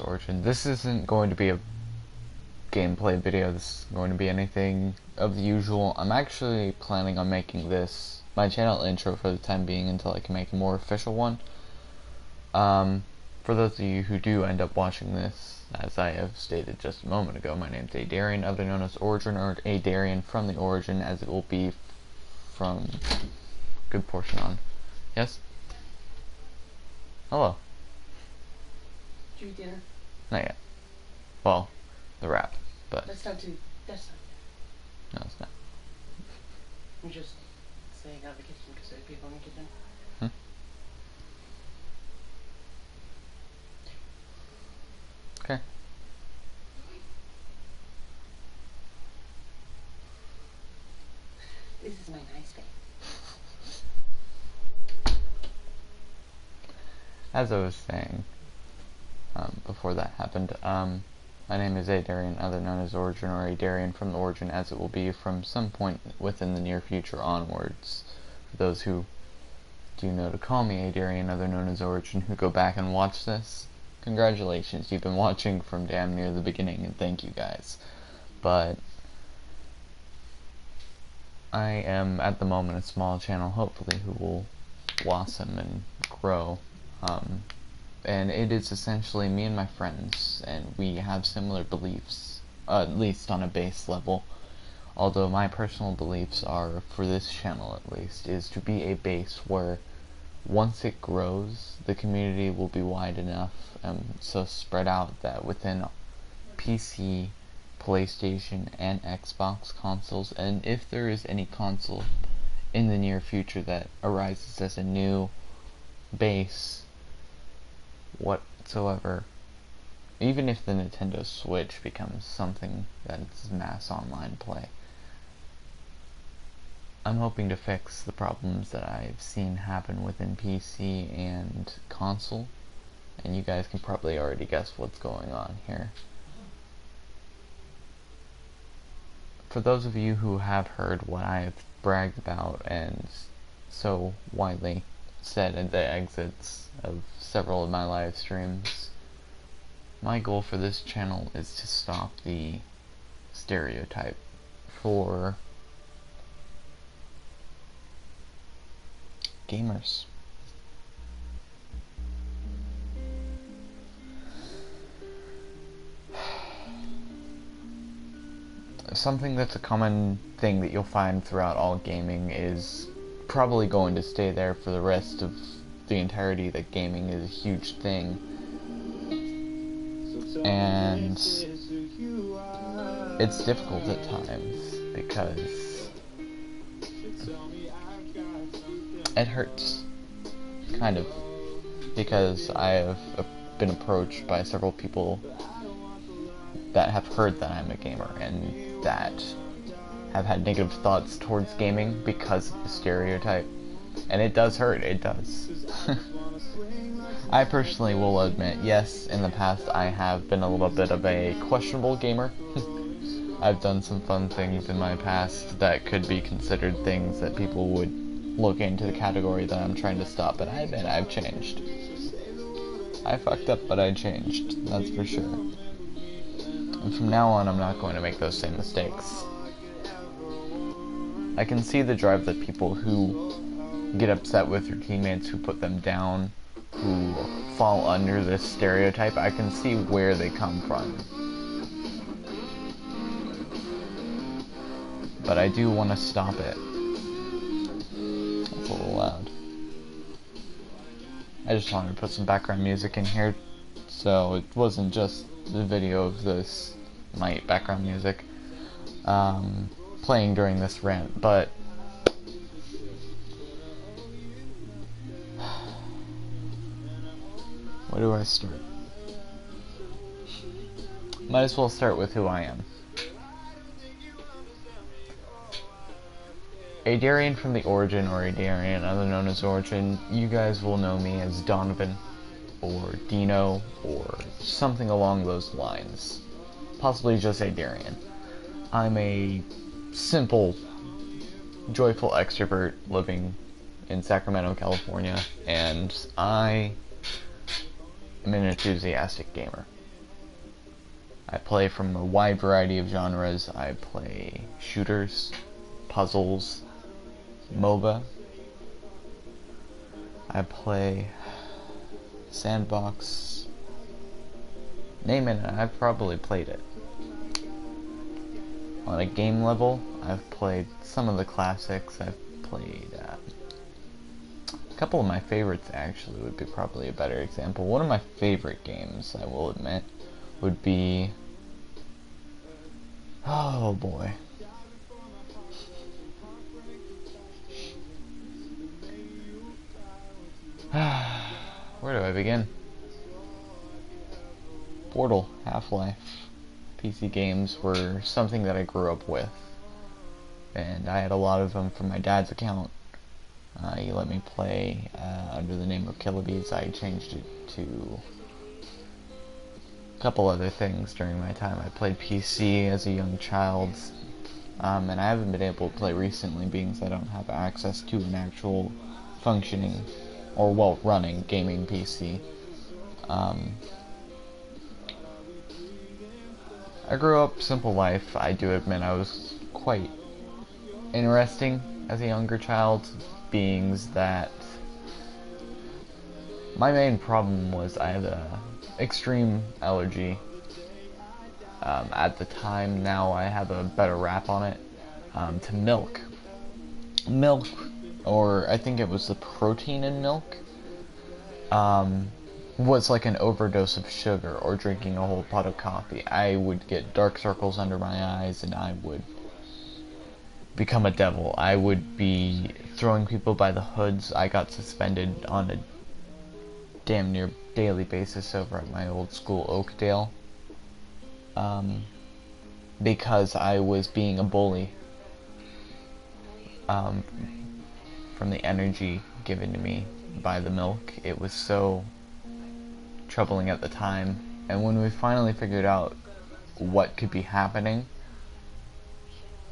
Origin. This isn't going to be a gameplay video, this is going to be anything of the usual. I'm actually planning on making this my channel intro for the time being until I can make a more official one. For those of you who do end up watching this, as I have stated just a moment ago, my name's Adarian, other known as Origin, or Adarian from the Origin, as it will be from good portion on. Yes? Hello. Did you eat dinner? Not yet. Well, the wrap, but... That's not too... That's not... No, it's not. I'm just staying out of the kitchen because there are people in the kitchen. Okay. This is my nice day. As I was saying, before that happened, my name is Adarian, other known as Origin, or Adarian from the Origin, as it will be from some point within the near future onwards. For those who do know to call me Adarian, other known as Origin, who go back and watch this, congratulations, you've been watching from damn near the beginning, and thank you guys. But I am, at the moment, a small channel, hopefully, who will blossom and grow. And it is essentially me and my friends, and we have similar beliefs, at least on a base level. Although my personal beliefs are, for this channel at least, is to be a base where once it grows, the community will be wide enough, so spread out that within PC, PlayStation, and Xbox consoles, and if there is any console in the near future that arises as a new base whatsoever, even if the Nintendo Switch becomes something that's mass online play, I'm hoping to fix the problems that I've seen happen within PC and console, and you guys can probably already guess what's going on here. For those of you who have heard what I have bragged about and so widely said at the exits of several of my live streams, my goal for this channel is to stop the stereotype for gamers. Something that's a common thing that you'll find throughout all gaming is probably going to stay there for the rest of the entirety, that gaming is a huge thing. And it's difficult at times because it hurts, kind of, because I have been approached by several people that have heard that I'm a gamer and that have had negative thoughts towards gaming because of the stereotype, and it does hurt, it does. I personally will admit, yes, in the past I have been a little bit of a questionable gamer. I've done some fun things in my past that could be considered things that people would look into the category that I'm trying to stop, but I admit I've changed. I fucked up, but I changed, that's for sure. And from now on, I'm not going to make those same mistakes. I can see the drive that people who get upset with their teammates, who put them down, who fall under this stereotype, I can see where they come from. But I do want to stop it. That's a little loud. I just wanted to put some background music in here, so it wasn't just the video of this, my background music, playing during this rant, but where do I start? Might as well start with who I am. Adarian from the Origin, or Adarian, other known as Origin, you guys will know me as Donovan, or Dino, or something along those lines. Possibly just Adarian. I'm a simple, joyful extrovert living in Sacramento, California, and I am an enthusiastic gamer. I play from a wide variety of genres. I play shooters, puzzles, MOBA. I play sandbox. Name it, I've probably played it. On a game level, I've played some of the classics. I've played a couple of my favorites, actually, would be probably a better example. One of my favorite games, I will admit, would be... oh boy. Where do I begin? Portal, Half-Life. PC games were something that I grew up with, and I had a lot of them from my dad's account. He let me play under the name of Killabees. I changed it to a couple other things during my time. I played PC as a young child, and I haven't been able to play recently because I don't have access to an actual functioning, or well, running gaming PC. I grew up simple life. I do admit I was quite interesting as a younger child, being that my main problem was I had a extreme allergy at the time. Now I have a better rap on it, to milk. Milk, or I think it was the protein in milk, was like an overdose of sugar, or drinking a whole pot of coffee. I would get dark circles under my eyes, and I would become a devil. I would be throwing people by the hoods. I got suspended on a damn near daily basis over at my old school, Oakdale, because I was being a bully, from the energy given to me by the milk. It was so troubling at the time, and when we finally figured out what could be happening,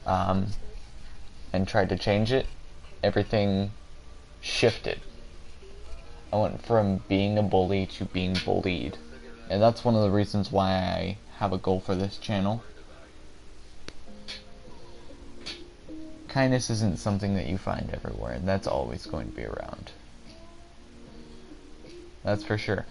and tried to change it, everything shifted. I went from being a bully to being bullied, and that's one of the reasons why I have a goal for this channel. Kindness isn't something that you find everywhere, and that's always going to be around. That's for sure.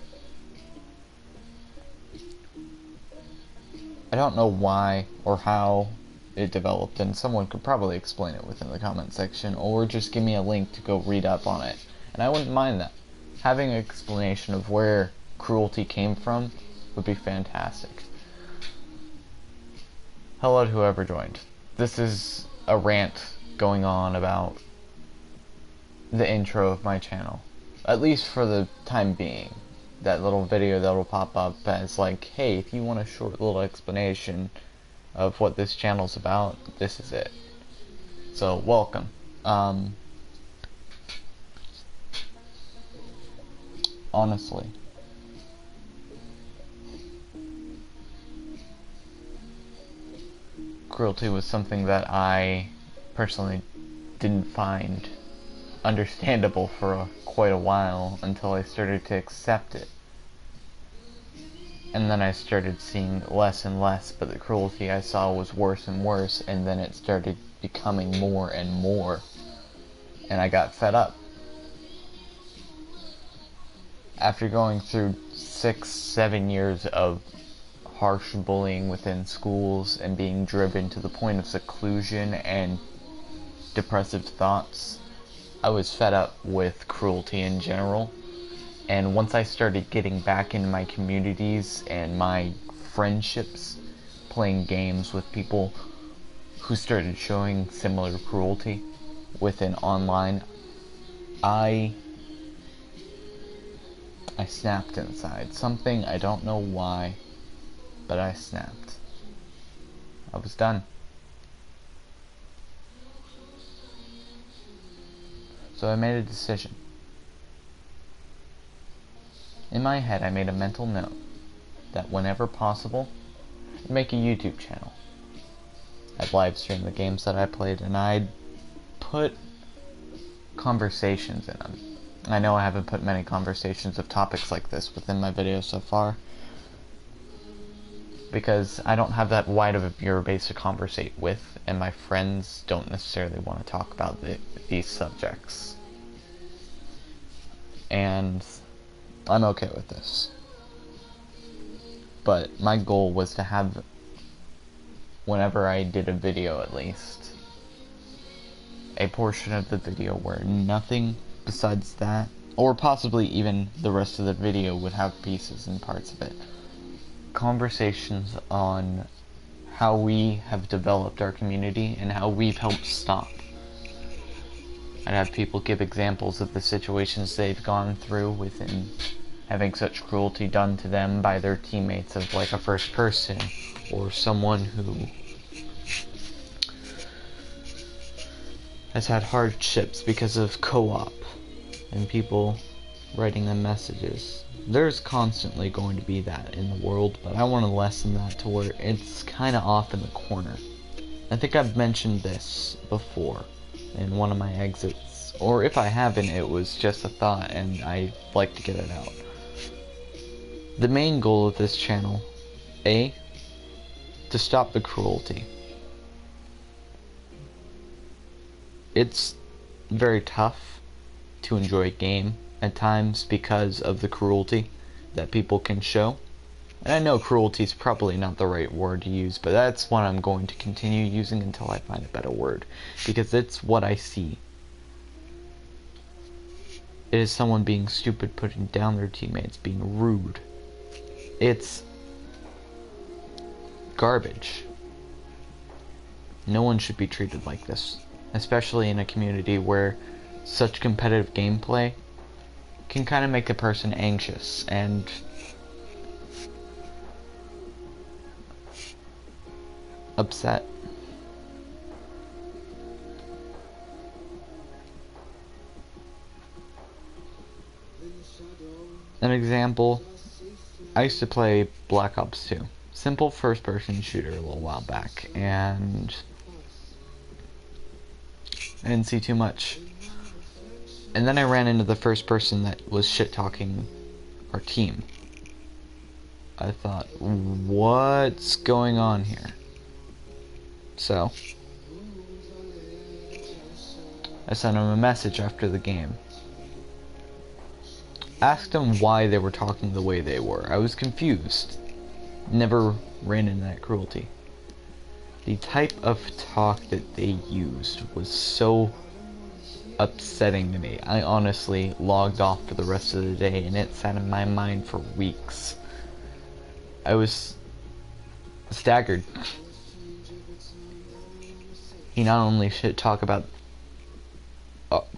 I don't know why or how it developed, and someone could probably explain it within the comment section, or just give me a link to go read up on it, and I wouldn't mind that. Having an explanation of where cruelty came from would be fantastic. Hello to whoever joined. This is a rant going on about the intro of my channel, at least for the time being. That little video that'll pop up as like, hey, if you want a short little explanation of what this channel's about, this is it. So, welcome. Honestly, cruelty was something that I personally didn't find understandable for quite a while, until I started to accept it. And then I started seeing less and less, but the cruelty I saw was worse and worse, and then it started becoming more and more, and I got fed up. After going through 6-7 years of harsh bullying within schools and being driven to the point of seclusion and depressive thoughts, I was fed up with cruelty in general. And once I started getting back into my communities and my friendships, playing games with people who started showing similar cruelty within online, I snapped inside. Something, I don't know why, but I snapped. I was done. So I made a decision. In my head, I made a mental note that whenever possible, I'd make a YouTube channel. I'd live stream the games that I played, and I'd put conversations in them. I know I haven't put many conversations of topics like this within my videos so far, because I don't have that wide of a viewer base to conversate with, and my friends don't necessarily want to talk about these subjects. And I'm okay with this. But my goal was to have, whenever I did a video at least, a portion of the video where nothing besides that, or possibly even the rest of the video, would have pieces and parts of it. Conversations on how we have developed our community and how we've helped stop. I'd have people give examples of the situations they've gone through within having such cruelty done to them by their teammates, of like a first person or someone who has had hardships because of co-op and people writing them messages. There's constantly going to be that in the world, but I want to lessen that to where it's kind of off in the corner. I think I've mentioned this before in one of my exits, or if I haven't, it was just a thought and I like to get it out. The main goal of this channel, A, to stop the cruelty. It's very tough to enjoy a game at times because of the cruelty that people can show. And I know cruelty is probably not the right word to use, but that's what I'm going to continue using until I find a better word, because it's what I see. It is someone being stupid, putting down their teammates, being rude. It's garbage. No one should be treated like this, especially in a community where such competitive gameplay can kind of make a person anxious and upset. An example, I used to play Black Ops 2. Simple first-person shooter a little while back, and I didn't see too much. And then I ran into the first person that was shit-talking our team. I thought, what's going on here? So I sent him a message after the game. Asked him why they were talking the way they were. I was confused. Never ran into that cruelty. The type of talk that they used was so upsetting to me. I honestly logged off for the rest of the day, and it sat in my mind for weeks. I was staggered. He not only should talk about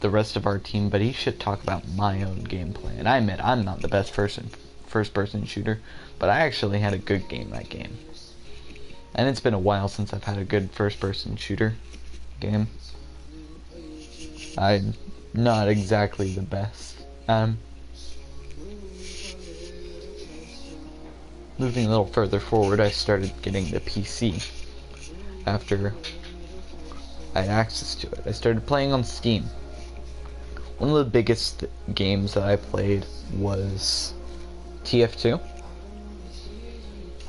the rest of our team, but he should talk about my own gameplay. And I admit, I'm not the best first-person shooter, but I actually had a good game that game. And it's been a while since I've had a good first-person shooter game. I'm not exactly the best. Moving a little further forward, I started getting the PC after I had access to it. I started playing on Steam. One of the biggest games that I played was TF2.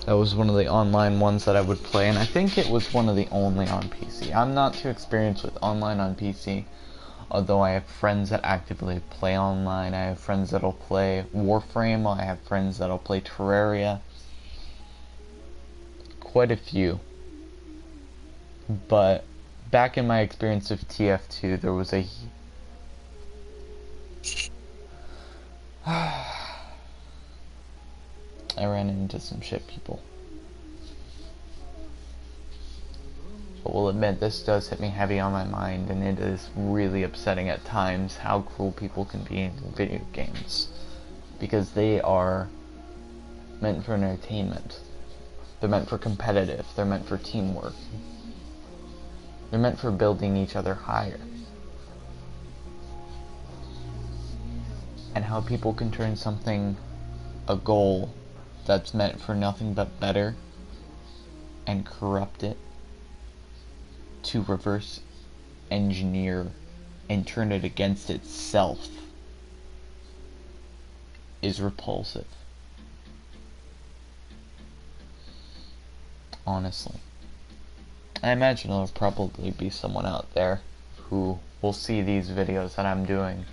That was one of the online ones that I would play, and I think it was one of the only on PC. I'm not too experienced with online on PC, although I have friends that actively play online. I have friends that'll play Warframe. I have friends that'll play Terraria. Quite a few. But back in my experience of TF2, there was a I ran into some shit people. But will admit, this does hit me heavy on my mind, and it is really upsetting at times how cruel people can be in video games. Because they are meant for entertainment. They're meant for competitive. They're meant for teamwork. They're meant for building each other higher. And how people can turn something, a goal, that's meant for nothing but better, and corrupt it to reverse engineer and turn it against itself is repulsive. honestly. I imagine there'll probably be someone out there who will see these videos that I'm doing,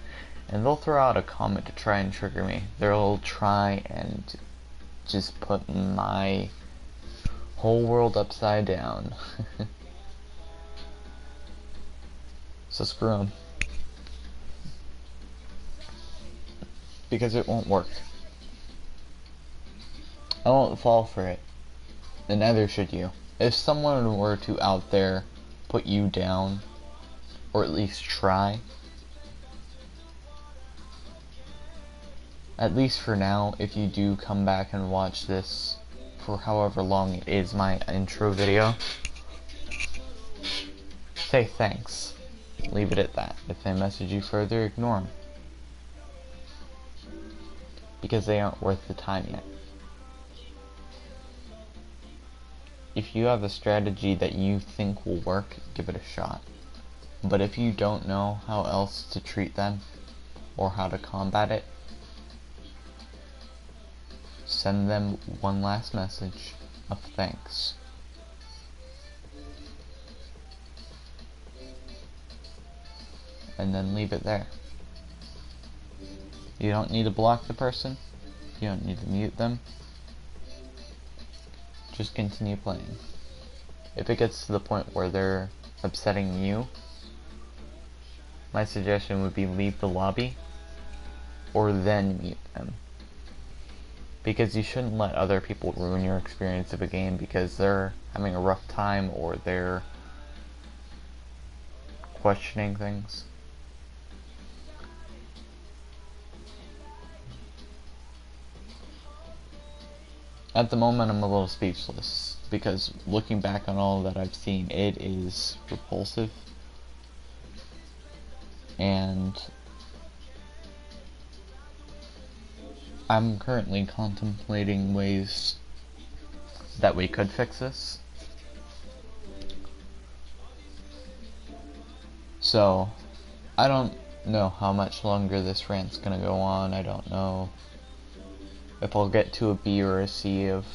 and they'll throw out a comment to try and trigger me. They'll try and just put my whole world upside down. So screw them. Because it won't work. I won't fall for it. And neither should you. If someone were to out there put you down, or at least try, at least for now, if you do come back and watch this for however long it is my intro video, say thanks. Leave it at that. If they message you further, ignore them. Because they aren't worth the time yet. If you have a strategy that you think will work, give it a shot. But if you don't know how else to treat them, or how to combat it, send them one last message of thanks. And then leave it there. You don't need to block the person. You don't need to mute them. Just continue playing. If it gets to the point where they're upsetting you, my suggestion would be leave the lobby, or then mute them. Because you shouldn't let other people ruin your experience of a game because they're having a rough time or they're questioning things. At the moment, I'm a little speechless because looking back on all that I've seen, it is repulsive. And I'm currently contemplating ways that we could fix this. So, I don't know how much longer this rant's gonna go on. I don't know if I'll get to a B or a C of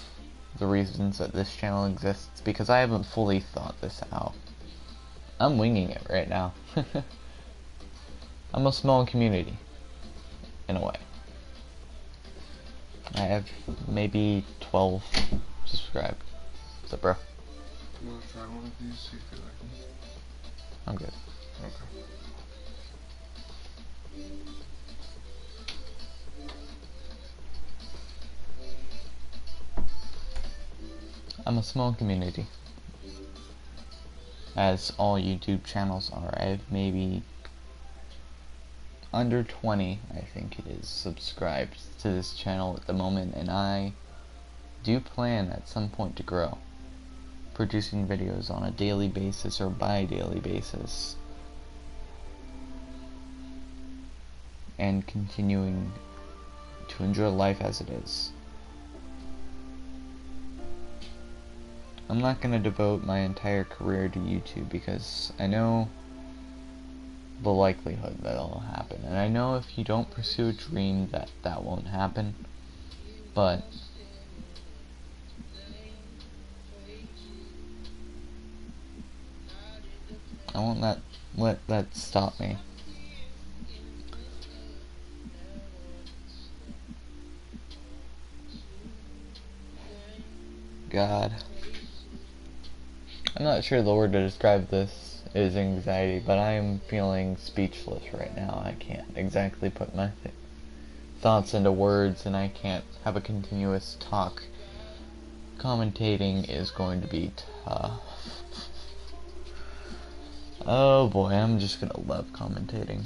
the reasons that this channel exists, because I haven't fully thought this out. I'm winging it right now. I'm a small community, in a way. I have maybe 12 subscribed. What's up, bro? You want to try one of these, see if you like them? I'm good. Okay. I'm a small community, as all YouTube channels are. I have maybe under 20, I think it is, subscribed to this channel at the moment, and I do plan at some point to grow, producing videos on a daily basis or bi-daily basis, and continuing to enjoy life as it is. I'm not going to devote my entire career to YouTube because I know the likelihood that it'll happen. And I know if you don't pursue a dream that won't happen. But I won't let that stop me. God. I'm not sure the word to describe this is anxiety, but I am feeling speechless right now. I can't exactly put my thoughts into words, and I can't have a continuous talk. Commentating is going to be tough. Oh boy, I'm just gonna love commentating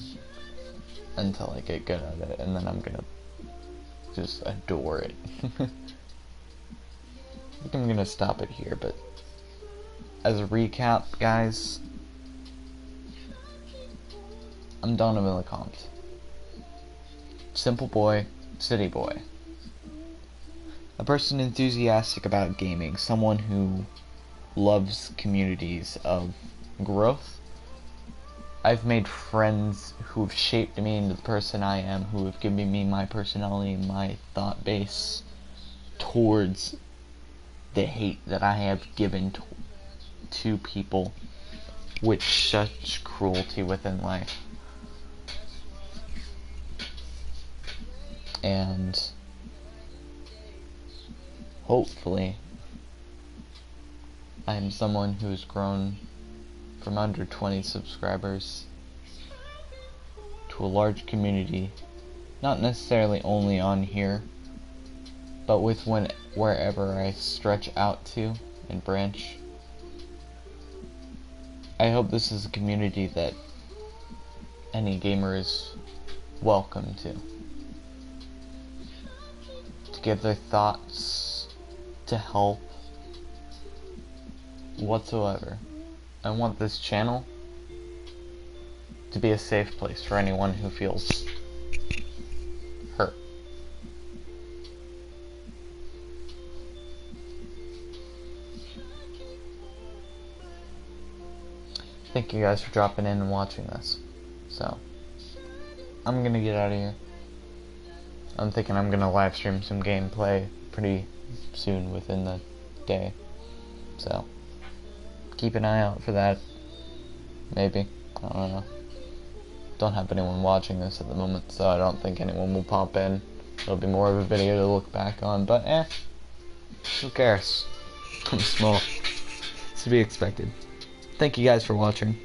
until I get good at it, and then I'm gonna just adore it. I think I'm gonna stop it here, but as a recap, guys, I'm Donovan LeCompte. Simple boy, city boy. A person enthusiastic about gaming, someone who loves communities of growth. I've made friends who have shaped me into the person I am, who have given me my personality and my thought base towards the hate that I have given to people with such cruelty within life. And hopefully I am someone who's grown from under 20 subscribers to a large community, not necessarily only on here, but with wherever I stretch out to and branch. I hope this is a community that any gamer is welcome to give their thoughts, to help, whatsoever. I want this channel to be a safe place for anyone who feels hurt. Thank you guys for dropping in and watching this. So, I'm gonna get out of here. I'm thinking I'm gonna live stream some gameplay pretty soon within the day. So, keep an eye out for that. Maybe. I don't know. Don't have anyone watching this at the moment, so I don't think anyone will pop in. It'll be more of a video to look back on, but who cares? I'm small. It's to be expected. Thank you guys for watching.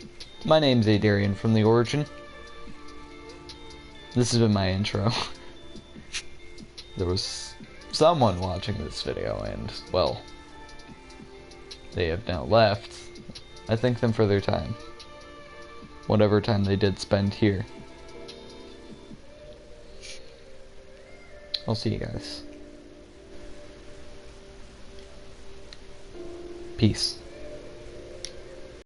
My name's Adarian from The Origin. This has been my intro. There was someone watching this video and, well, they have now left. I thank them for their time. Whatever time they did spend here. I'll see you guys. Peace.